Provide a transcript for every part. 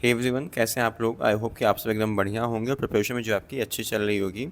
Hey everyone, कैसे हैं आप लोग। आई होप कि आप सब एकदम बढ़िया होंगे और प्रिपरेशन में जो आपकी अच्छी चल रही होगी।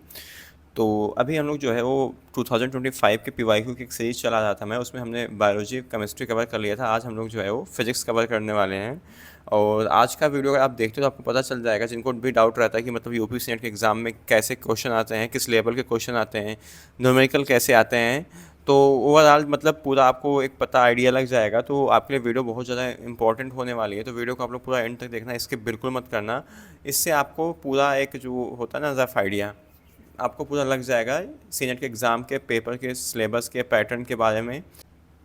तो अभी हम लोग जो है वो 2025 के पीवाईक्यू की एक सीरीज़ चला रहा था मैं, उसमें हमने बायोलॉजी केमिस्ट्री कवर कर लिया था। आज हम लोग जो है वो फिज़िक्स कवर करने वाले हैं। और आज का वीडियो अगर आप देखते हो तो आपको पता चल जाएगा, जिनको भी डाउट रहता है कि मतलब यूपीएससी नेट के एग्ज़ाम में कैसे क्वेश्चन आते हैं, किस लेवल के क्वेश्चन आते हैं, न्यूमेरिकल कैसे आते हैं, तो ओवरऑल मतलब पूरा आपको एक पता आइडिया लग जाएगा। तो आपके लिए वीडियो बहुत ज़्यादा इंपॉर्टेंट होने वाली है, तो वीडियो को आप लोग पूरा एंड तक देखना, स्किप बिल्कुल मत करना। इससे आपको पूरा एक जो होता है ना रफ आइडिया आपको पूरा लग जाएगा सीनेट के एग्ज़ाम के पेपर के सिलेबस के पैटर्न के बारे में।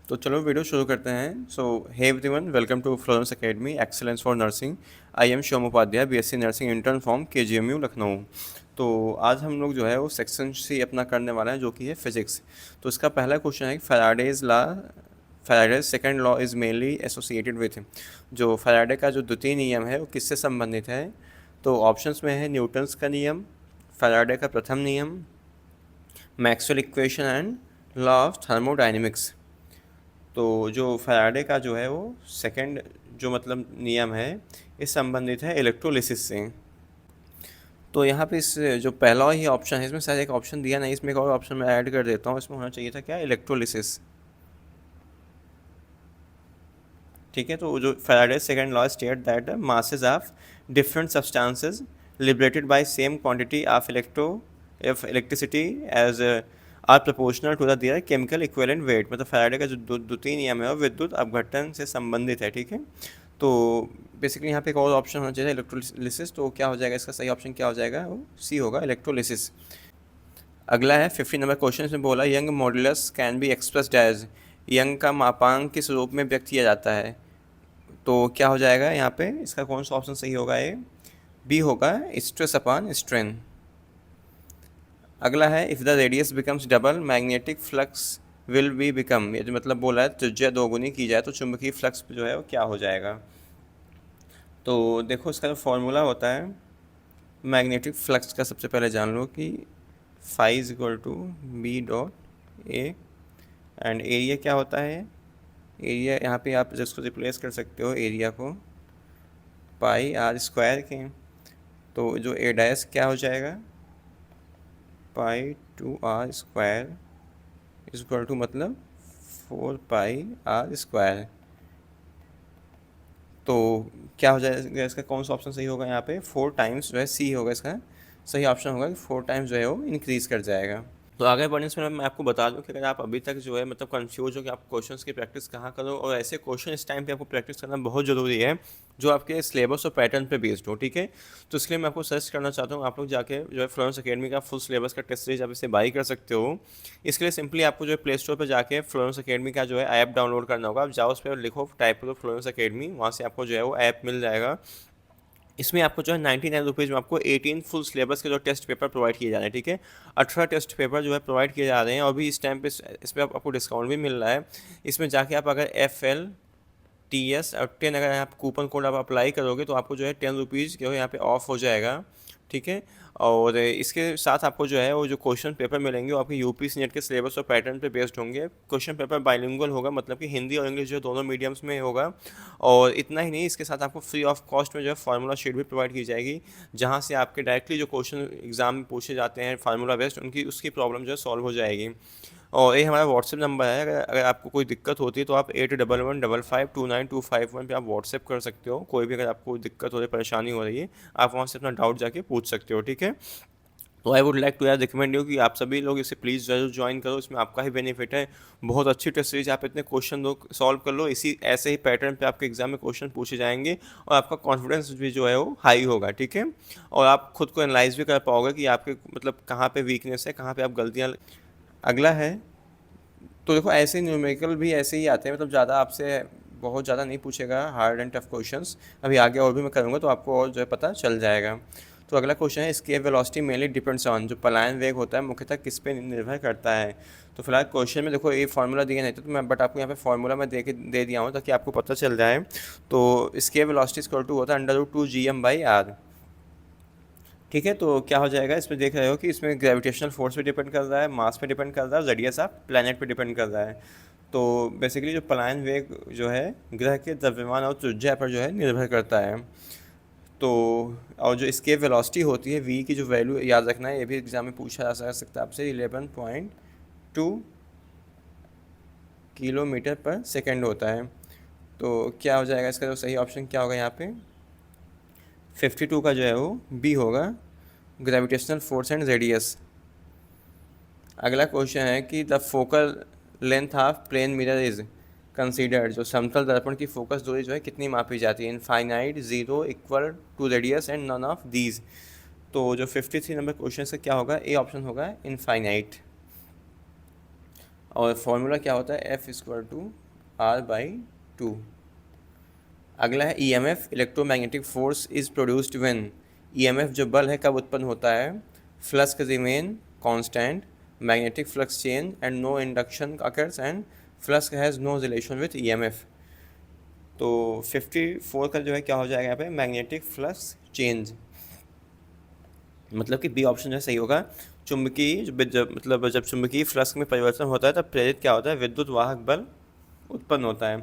तो चलो वीडियो शुरू करते हैं। So hey everyone, welcome to Florence academy excellence for nursing. I am Shivam Upadhyay, BSc nursing intern from KGMU Lucknow. तो आज हम लोग जो है वो सेक्शन सी अपना करने वाला है, जो कि है फिजिक्स। तो इसका पहला क्वेश्चन है कि Faraday's second law is mainly associated with. जो फैराडे का जो द्वितीय नियम है वो किससे संबंधित है। तो ऑप्शंस में है न्यूटन्स का नियम, फैराडे का प्रथम नियम, Maxwell equation and law of thermodynamics. तो जो फैराडे का जो है वो सेकंड जो मतलब नियम है, इस संबंधित है इलेक्ट्रोलिसिस से। तो यहाँ पे इस जो पहला ही ऑप्शन है, इसमें शायद एक ऑप्शन दिया नहीं, इसमें एक और ऑप्शन मैं ऐड कर देता हूँ। इसमें होना चाहिए था क्या, इलेक्ट्रोलिसिस। ठीक है, तो जो Faraday second law state that masses of different substances liberated by same quantity of electricity as are proportional to the their chemical equivalent weight. मतलब फैराडे का जो द्वितीय नियम है वो विद्युत अपघटन से संबंधित है। ठीक है, तो बेसिकली यहाँ पे एक और ऑप्शन होना चाहिए इलेक्ट्रोलिसिस। तो क्या हो जाएगा, इसका सही ऑप्शन क्या हो जाएगा, वो सी होगा, इलेक्ट्रोलिसिस। अगला है 50 नंबर क्वेश्चन। इसमें बोला Young modulus can be expressed as. Young का मापांक किस रूप में व्यक्त किया जाता है। तो क्या हो जाएगा यहाँ पे, इसका कौन सा ऑप्शन सही होगा, ये बी होगा, स्ट्रेस अपॉन स्ट्रेन। अगला है if the radius becomes double magnetic flux will be become. ये जो मतलब बोला है त्रिज्या दोगुनी की जाए तो चुंबकीय फ्लक्स जो है वो क्या हो जाएगा। तो देखो इसका जो फॉर्मूला होता है मैग्नेटिक फ्लक्स का, सबसे पहले जान लो कि phi is equal to B dot A, and area क्या होता है, एरिया यहाँ पे आप जिसको रिप्लेस कर सकते हो एरिया को पाई आर स्क्वायर के। तो जो ए डैश क्या हो जाएगा, pi two R square is equal to मतलब 4 पाई आर स्क्वायर। तो क्या हो जाएगा, इसका कौन सा ऑप्शन सही होगा यहाँ पे, 4 टाइम्स जो है सी होगा इसका सही ऑप्शन होगा कि 4 टाइम्स जो है वो इंक्रीज़ कर जाएगा। तो आगे बढ़ने से मैं आपको बता दूं कि अगर आप अभी तक जो है मतलब कंफ्यूज हो कि आप क्वेश्चंस की प्रैक्टिस कहाँ करो, और ऐसे क्वेश्चन इस टाइम पे आपको प्रैक्टिस करना बहुत ज़रूरी है जो आपके सिलेबस और पैटर्न पे बेस्ड हो। ठीक है, तो इसलिए मैं आपको सजेस्ट करना चाहता हूँ आप लोग जाके जो है फ्लोरेंस एकेडमी का फुल सिलेबस का टेस्ट सीरीज आप इसे बाई कर सकते हो। इसके लिए सिंपली आपको जो है प्ले स्टोर पर जाके फ्लोरेंस एकेडमी का जो है ऐप डाउनलोड करना होगा। आप जाओ उस पर लिखो, टाइप करो फ्लोरेंस एकेडमी, वहाँ से आपको जो है वो ऐप मिल जाएगा। इसमें आपको जो है 99 रुपीज़ में आपको 18 फुल सिलेबस के जो टेस्ट पेपर प्रोवाइड किए जा रहे हैं। ठीक है, 18 टेस्ट पेपर जो है प्रोवाइड किए जा रहे हैं, और भी इस टाइम पे इस पर आपको डिस्काउंट भी मिल रहा है। इसमें जाके आप अगर FLTS और 10 अगर आप कूपन कोड आप अप्लाई करोगे तो आपको जो है 10 रुपीज़ जो है यहाँ पे ऑफ हो जाएगा। ठीक है, और इसके साथ आपको जो है वो जो क्वेश्चन पेपर मिलेंगे वो आपके यूपीएससी नेट के सिलेबस और पैटर्न पे बेस्ड होंगे। क्वेश्चन पेपर बाइलिंगुअल होगा, मतलब कि हिंदी और इंग्लिश जो दोनों मीडियम्स में होगा। और इतना ही नहीं, इसके साथ आपको फ्री ऑफ कॉस्ट में जो है फार्मूला शीट भी प्रोवाइड की जाएगी, जहाँ से आपके डायरेक्टली जो क्वेश्चन एग्जाम में पूछे जाते हैं फार्मूला बेस्ड, उनकी उसकी प्रॉब्लम जो है सॉल्व हो जाएगी। और ये हमारा व्हाट्सएप नंबर है, अगर आपको कोई दिक्कत होती है तो आप 8115529251 पे आप व्हाट्सएप कर सकते हो। कोई भी अगर आपको कोई दिक्कत हो रही है, परेशानी हो रही है, आप वहाँ से अपना डाउट जाके पूछ सकते हो। ठीक है, तो आई वुड लाइक टू यार रिकमेंड यू कि आप सभी लोग इसे प्लीज़ ज़रूर ज्वाइन करो, इसमें आपका ही बेनिफिट है। बहुत अच्छी टेस्ट सीरीज, आप इतने क्वेश्चन दो सॉल्व कर लो, इसी ऐसे ही पैटर्न पे आपके एग्जाम में क्वेश्चन पूछे जाएंगे और आपका कॉन्फिडेंस भी जो है वो हाई होगा। ठीक है, और आप खुद को एनालाइज भी कर पाओगे कि आपके मतलब कहाँ पे वीकनेस है, कहाँ पे आप गलतियाँ। अगला है, तो देखो ऐसे न्यूमेरिकल भी ऐसे ही आते हैं, मतलब ज़्यादा आपसे बहुत ज़्यादा नहीं पूछेगा हार्ड एंड टफ क्वेश्चंस। अभी आगे और भी मैं करूँगा तो आपको और जो है पता चल जाएगा। तो अगला क्वेश्चन है escape velocity mainly depends on. जो पलायन वेग होता है मुख्यतः किस पे निर्भर करता है। तो फिलहाल क्वेश्चन में देखो ये फार्मूला दिया नहीं था, तो मैं बट आपको यहाँ पे फार्मूला मैं दे दिया हूँ ताकि आपको पता चल जाए। तो स्केप वेलोसिटी इक्वल टू होता है √2 GM/r। ठीक है, तो क्या हो जाएगा, इसमें देख रहे हो कि इसमें ग्रेविटेशनल फोर्स पे डिपेंड कर रहा है, मास पे डिपेंड कर रहा है, रेडियस ऑफ प्लैनेट पे डिपेंड कर रहा है। तो बेसिकली जो पलायन वेग जो है ग्रह के द्रव्यमान और त्रिज्या पर जो है निर्भर करता है। तो और जो escape velocity होती है v की जो वैल्यू याद रखना है, ये भी एग्जाम में पूछा जा सकता है आपसे, 11.2 किलोमीटर पर सेकेंड होता है। तो क्या हो जाएगा इसका जो सही ऑप्शन क्या होगा यहाँ पे, 52 का जो है वो बी होगा, ग्रेविटेशनल फोर्स एंड रेडियस। अगला क्वेश्चन है कि the focal length of plane mirror is considered, जो समतल दर्पण की फोकस दूरी जो है कितनी मापी जाती है, infinite, zero, equal to radius and none of these. तो जो 53 नंबर क्वेश्चन से क्या होगा, ए ऑप्शन होगा इनफाइनाइट। और फॉर्मूला क्या होता है, F equal to R by 2। अगला है EMF, electromagnetic force is produced when, EMF जो बल है कब उत्पन्न होता है, flux remain constant, magnetic flux change and no induction occurs and flux has no relation with EMF. तो 54 का जो है क्या हो जाएगा यहाँ पे, मैग्नेटिक फ्लक्स चेंज, मतलब कि बी ऑप्शन जो है सही होगा। चुंबकीय जब चुंबकीय फ्लक्स में परिवर्तन होता है तब प्रेरित क्या होता है, विद्युत वाहक बल उत्पन्न होता है।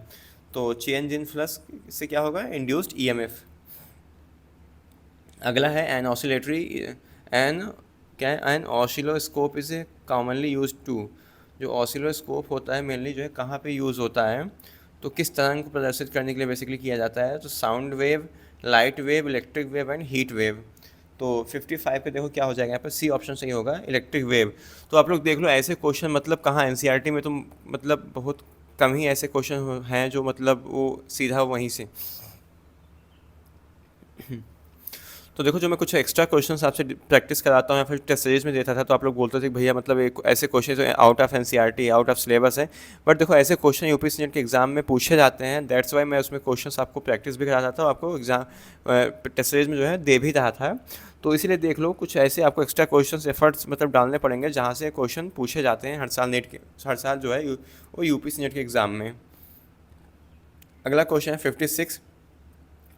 तो चेंज इन फ्लक्स से क्या होगा, इंड्यूस्ड ईएमएफ। अगला है एन ऑसिलेटरी, एन क्या है, an oscilloscope is commonly use to, जो ऑसिलोस्कोप होता है मेनली जो है कहाँ पे यूज़ होता है, तो किस तरंग को प्रदर्शित करने के लिए बेसिकली किया जाता है, तो sound wave, light wave, electric wave and heat wave. तो 55 पे देखो क्या हो जाएगा यहाँ पर, सी ऑप्शन सही होगा, इलेक्ट्रिक वेव। तो आप लोग देख लो ऐसे क्वेश्चन मतलब कहाँ, एनसीईआरटी में तो मतलब बहुत कम ही ऐसे क्वेश्चन हैं जो मतलब वो सीधा वहीं से। तो देखो जो मैं कुछ एक्स्ट्रा क्वेश्चंस आपसे प्रैक्टिस कराता हूँ या फिर टेस्ट सीरीज में देता था, तो आप लोग बोलते थे कि भैया मतलब एक ऐसे क्वेश्चन जो out of NCERT, out of syllabus है, बट देखो ऐसे क्वेश्चन यूपीएससी नेट के एग्जाम में पूछे जाते हैं, दैट्स वाई मैं उसमें क्वेश्चंस आपको प्रैक्टिस भी कराता था और आपको एग्जाम टेस्ट सीरीज में जो है दे भी रहा था। तो इसीलिए देख लो कुछ ऐसे आपको एक्स्ट्रा क्वेश्चन एफर्ट्स मतलब डालने पड़ेंगे जहाँ से क्वेश्चन पूछे जाते हैं हर साल नेट के, हर साल जो है वो यूपीएससी नेट के एग्ज़ाम में। अगला क्वेश्चन है 56,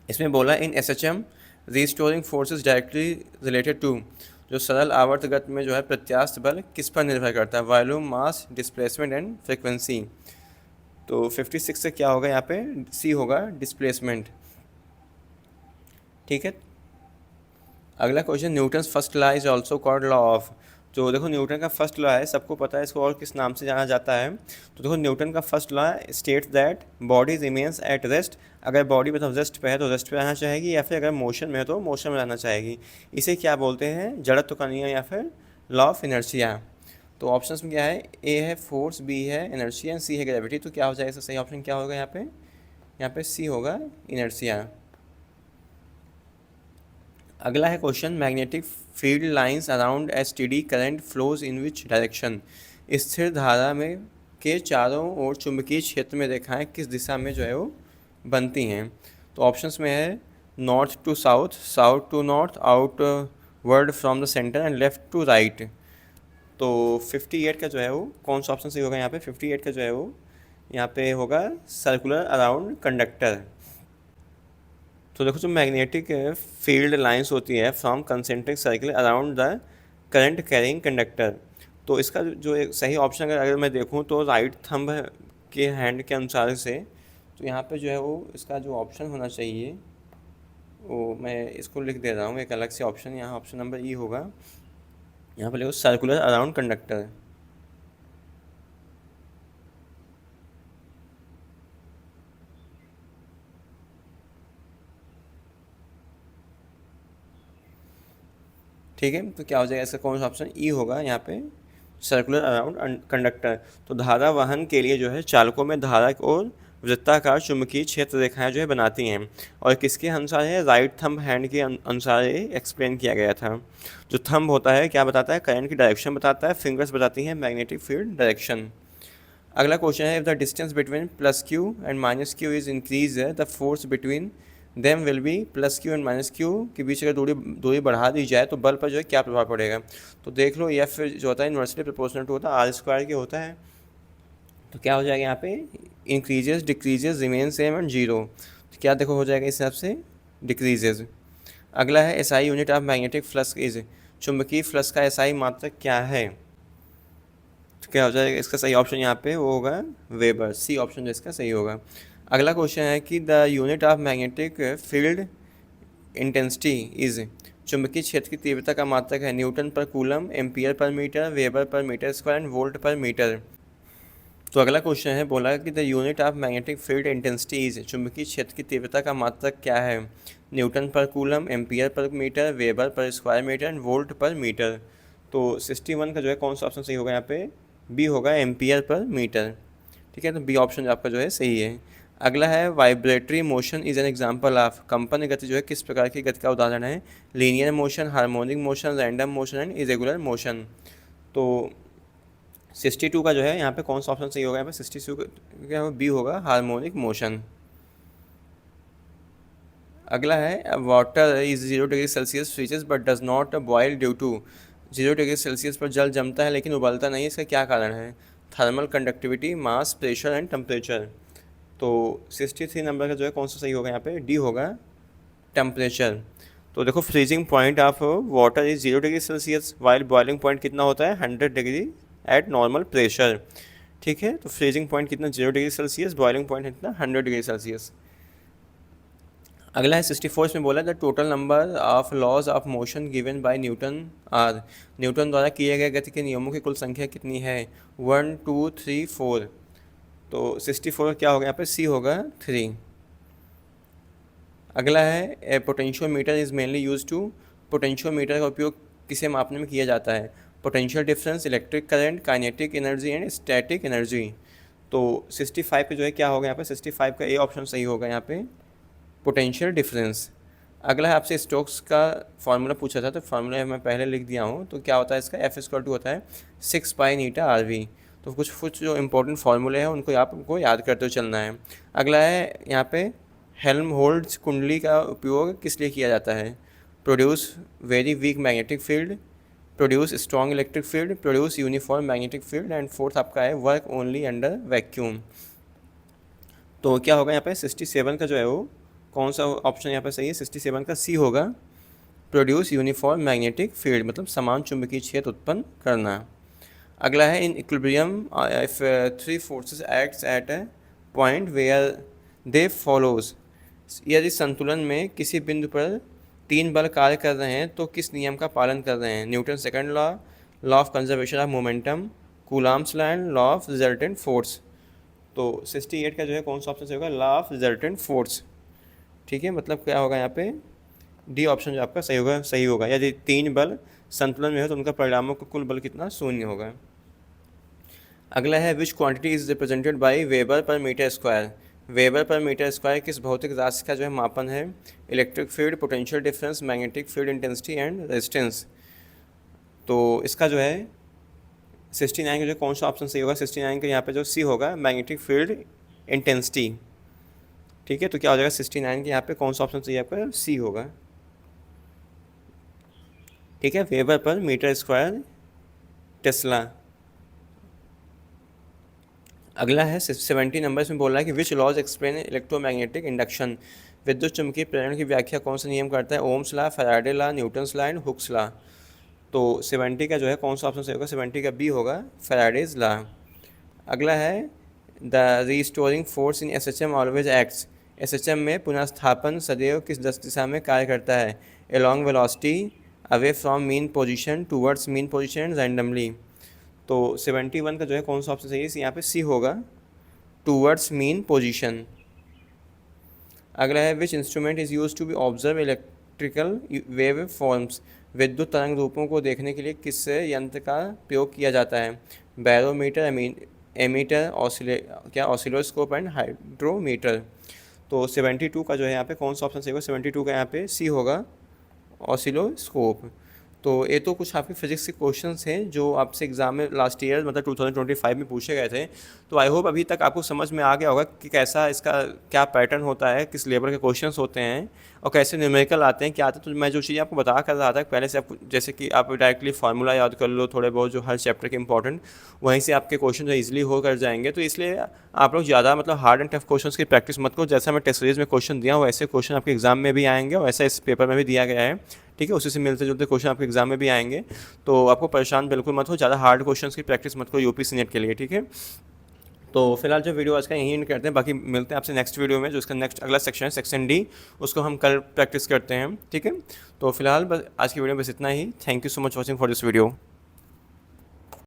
इसमें बोला in SHM restoring forces directly related to, जो सरल आवर्त गति में जो है प्रत्यास्थ बल किस पर निर्भर करता है, volume, mass, displacement and frequency. तो 56 से क्या होगा यहाँ पे, सी होगा, डिस्प्लेसमेंट। ठीक है। अगला question, Newton's first law is also called law of, जो देखो न्यूटन का फर्स्ट लॉ है सबको पता है, इसको और किस नाम से जाना जाता है, तो देखो न्यूटन का first law states that body remains at rest, अगर बॉडी मतलब रेस्ट पे है तो रेस्ट पे रहना चाहेगी, या फिर अगर मोशन में है तो मोशन में रहना चाहेगी। इसे क्या बोलते हैं, जड़त्व का नियम या फिर लॉ ऑफ इनर्शिया। तो ऑप्शंस में क्या है, ए है फोर्स, बी है इनर्शिया एंड सी है ग्रेविटी। तो क्या हो जाएगा इसका सही ऑप्शन क्या होगा यहाँ पे सी होगा, इनर्शिया। अगला है question, magnetic field lines around a steady current flows in which direction, स्थिर धारा में के चारों ओर चुंबकीय क्षेत्र में रेखाएं किस दिशा में जो है वो बनती हैं। तो ऑप्शंस में है north to south, south to north, outward from the center and left to right. तो 58 का जो है वो कौन सा ऑप्शन सही होगा यहाँ पे, 58 का जो है वो यहाँ पे होगा सर्कुलर अराउंड कंडक्टर। तो देखो जो मैग्नेटिक फील्ड लाइंस होती है from concentric circle around the current carrying conductor, तो इसका जो एक सही ऑप्शन अगर मैं देखूँ तो राइट थंब के हैंड के अनुसार से, तो यहाँ पे जो है वो इसका जो ऑप्शन होना चाहिए वो मैं इसको लिख दे रहा हूँ एक अलग से ऑप्शन, यहाँ ऑप्शन नंबर ई होगा, यहाँ पर लिखो सर्कुलर अराउंड कंडक्टर। ठीक है, तो क्या हो जाएगा इसका कौन सा ऑप्शन, ई होगा यहाँ पे, सर्कुलर अराउंड कंडक्टर। तो धारा वहन के लिए जो है चालकों में धारा और वृत्ताकार चुंबकीय क्षेत्र रेखाएं जो है बनाती हैं, और किसके अनुसार है, राइट थंब हैंड के अनुसार ये एक्सप्लेन किया गया था। जो थंब होता है क्या बताता है, करंट की डायरेक्शन बताता है, फिंगर्स बताती हैं मैग्नेटिक फील्ड डायरेक्शन। अगला क्वेश्चन है, if the distance between plus Q and minus Q is increase, the force between them will be plus Q and minus Q के बीच अगर दूरी बढ़ा दी जाए तो बल पर जो है क्या प्रभाव पड़ेगा। तो देख लो एफ जो होता है इन्वर्सली प्रोपोर्शनल टू होता है आर स्क्वायर के होता है, तो क्या हो जाएगा यहाँ पे, increases, decreases, remain same and zero. तो क्या देखो हो जाएगा इस हिसाब से डिक्रीजेज। अगला है SI unit of magnetic flux is, चुंबकीय फ्लक्स का एसआई मात्रक क्या है। तो क्या हो जाएगा इसका सही ऑप्शन यहाँ पे वो होगा वेबर, सी ऑप्शन जो इसका सही होगा। अगला क्वेश्चन है कि the unit of magnetic field intensity is, चुंबकीय क्षेत्र की तीव्रता का मात्रक है न्यूटन पर कूलम, एम्पियर पर मीटर, वेबर पर मीटर स्क्वायर एंड वोल्ट पर मीटर। तो अगला क्वेश्चन है, बोला कि the unit of magnetic field intensity is, चुंबकीय क्षेत्र की तीव्रता का मात्रक क्या है, न्यूटन पर कूलम, एम्पियर पर मीटर, वेबर पर स्क्वायर मीटर एंड वोल्ट पर मीटर। तो 61 का जो है कौन सा ऑप्शन सही होगा यहाँ पे, बी होगा एम्पियर पर मीटर। ठीक है, तो बी ऑप्शन आपका जो है सही है। अगला है vibratory motion is an example of, कंपन गति जो है किस प्रकार की गति का उदाहरण है, linear motion, harmonic motion, random motion and irregular motion. तो 62 का जो है यहाँ पे कौन सा ऑप्शन सही होगा, यहाँ पे 62 का बी होगा हार्मोनिक मोशन। अगला है water is 0 degree Celsius freezes but does not boil due to, 0 degree Celsius पर जल जमता है लेकिन उबलता नहीं, इसका क्या कारण है, thermal conductivity, mass, pressure and temperature. तो 63 नंबर का जो है कौन सा सही होगा, यहाँ पे डी होगा टेम्परेचर। तो देखो freezing point of water is 0 degree Celsius, while boiling point कितना होता है 100 डिग्री एट नॉर्मल प्रेशर। ठीक है, तो फ्रीजिंग पॉइंट कितना 0 डिग्री सेल्सियस, बॉइलिंग पॉइंट कितना 100 डिग्री सेल्सियस। अगला है 64 में बोला the total number of laws of motion given by Newton are, Newton द्वारा किए गए गति के नियमों की कुल संख्या कितनी है, 1 2 3 4। तो 64 क्या होगा यहाँ पे, सी होगा 3। अगला है a potentiometer is mainly use to, potentiometer का उपयोग किसे मापने में किया जाता है, potential difference, electric current, kinetic energy and static energy. तो 65 पे जो है क्या होगा यहाँ पे, 65 का ए ऑप्शन सही होगा यहाँ पे, पोटेंशियल डिफरेंस। अगला है आपसे स्टोक्स का फार्मूला पूछा था, तो फार्मूला मैं पहले लिख दिया हूँ। तो क्या होता है इसका, एफ इक्वल टू होता है 6 पाई नीटा आर वी। तो कुछ जो इंपॉर्टेंट फार्मूले हैं उनको आपको याद करते हुए चलना है। अगला है यहाँ पे हेल्महोल्ट्ज़ कुंडली का उपयोग किस लिए किया जाता है, produce very weak magnetic field, produce strong electric field, produce uniform magnetic field and fourth आपका है वर्क ओनली अंडर वैक्यूम। तो क्या होगा यहाँ पे 67 का जो है वो कौन सा ऑप्शन यहाँ पे सही है, 67 का सी होगा, प्रोड्यूस यूनिफॉर्म मैग्नेटिक फील्ड, मतलब समान चुंबकीय क्षेत्र उत्पन्न करना। अगला है in equilibrium if 3 forces acts at a point where they follows, यदि संतुलन में किसी बिंदु पर 3 बल कार्य कर रहे हैं तो किस नियम का पालन कर रहे हैं, Newton second law, law of conservation of momentum, Coulomb's law and law of resultant force. तो 68 का जो है कौन सा ऑप्शन सही होगा, लॉ ऑफ रिजल्टेंट फोर्स। ठीक है, मतलब क्या होगा यहाँ पे, डी ऑप्शन जो आपका सही होगा। यदि 3 बल संतुलन में हो तो उनका परिणामों का कुल बल कितना, 0 होगा। अगला है which quantity is represented by weber पर मीटर स्क्वायर, वेबर पर मीटर स्क्वायर किस भौतिक राशि का जो है मापन है, electric field, potential difference, magnetic field intensity and resistance. तो इसका जो है 69 का जो कौन सा ऑप्शन सही होगा, 69 का यहाँ पे जो सी होगा मैग्नेटिक फील्ड इंटेंसिटी। ठीक है, तो क्या हो जाएगा 69 के यहाँ पे कौन सा ऑप्शन चाहिए आपका, सी होगा। ठीक है, वेबर पर मीटर स्क्वायर टेस्ला। अगला है 70 नंबर, इसमें बोल रहा है कि विच लॉज एक्सप्लेन इलेक्ट्रोमैग्नेटिक इंडक्शन, विद्युत चुम्बकीय प्रेरण की व्याख्या कौन सा नियम करता है, Ohm's law, Faraday law, Newton's law and Hooke's law. तो 70 का जो है कौन सा ऑप्शन सही होगा, 70 का बी होगा, फैराडेज लॉ। अगला है the restoring force in SHM always acts, SHM में पुनर्स्थापन सदैव किस दिशा में कार्य करता है, along velocity, away from mean position, towards mean position, randomly. तो 71 का जो है कौन सा ऑप्शन सही है, यहाँ पे सी होगा, टूवर्ड्स मीन पोजीशन। अगला है which instrument is use to be observe electrical wave forms, विद्युत तरंग रूपों को देखने के लिए किस यंत्र का प्रयोग किया जाता है, barometer, ammeter, oscilloscope and hydrometer. तो 72 का जो है यहाँ पे कौन सा ऑप्शन सही होगा, 72 का यहाँ पे सी होगा, ऑसिलोस्कोप। तो ये तो कुछ आपके फिजिक्स के क्वेश्चंस हैं जो आपसे एग्जाम में लास्ट ईयर मतलब 2025 में पूछे गए थे। तो आई होप अभी तक आपको समझ में आ गया होगा कि कैसा इसका क्या पैटर्न होता है, किस लेवल के क्वेश्चंस होते हैं और कैसे न्यूमेरिकल आते हैं, क्या आते हैं। तो मैं जो चीज़ें आपको बता कर रहा था पहले से, आपको जैसे कि आप डायरेक्टली फार्मूला याद कर लो थोड़े बहुत जो हर चैप्टर के इंपॉर्टेंट, वहीं से आपके क्वेश्चन जो ईजिली हो कर जाएंगे। तो इसलिए आप लोग ज़्यादा मतलब हार्ड एंड टफ क्वेश्चन की प्रैक्टिस मत करो। जैसा मैं टेस्ट सीरीज में क्वेश्चन दिया हूँ वैसे क्वेश्चन आपके एग्जाम में भी आएंगे और ऐसा इस पेपर में भी दिया गया है। ठीक है, उसी से मिलते जुलते क्वेश्चन आपके एग्जाम में भी आएंगे। तो आपको परेशान बिल्कुल मत हो, ज़्यादा हार्ड क्वेश्चन की प्रैक्टिस मत करो यूपी सीनेट के लिए। ठीक है, तो फिलहाल जो वीडियो आज का यहीं एंड करते हैं, बाकी मिलते हैं आपसे नेक्स्ट वीडियो में, जो इसका नेक्स्ट अगला सेक्शन है सेक्शन डी, उसको हम कल प्रैक्टिस करते हैं, ठीक है। तो फिलहाल बस आज की वीडियो में बस इतना ही। Thank you so much watching for this video.